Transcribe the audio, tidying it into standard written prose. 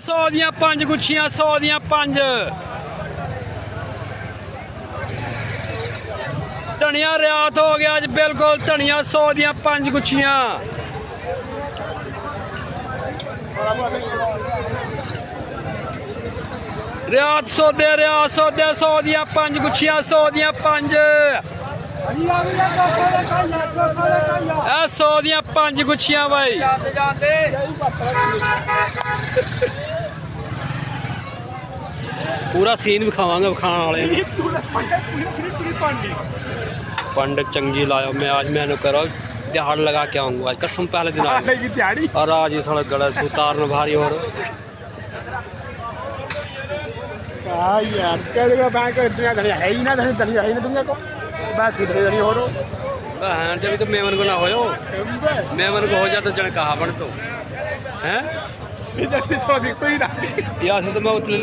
100 ਦੀਆਂ 5 ਗੁੱਛੀਆਂ 100 ਦੀਆਂ 5 ਧਨੀਆ ਰਿਆਤ ਹੋ ਗਿਆ ਅੱਜ ਬਿਲਕੁਲ ਧਨੀਆ 100 ਦੀਆਂ 5 ਗੁੱਛੀਆਂ ਰਿਆਤ ਸੌਦੇ 100 ਦੀਆਂ 5 ਗੁੱਛੀਆਂ 100 ਦੀਆਂ 5 ਇਹ 100 ਦੀਆਂ 5 ਗੁੱਛੀਆਂ ਬਾਈ ਪੂਰਾ ਸੀਨ ਵਿਖਾਵਾਂਗੇ ਵਿਖਾਣ ਵਾਲੇ पंड चंगी लायो मैं आज मैंने करो दिहाड़ लगा के आऊँगा आज कसम पहले दिन और आज ये थोड़ा गला उतारना भारी और जब तो मेमन को ना हो मेमन को हो जाए तो जन कहा बन तो हैं यहाँ से तो मैं उतने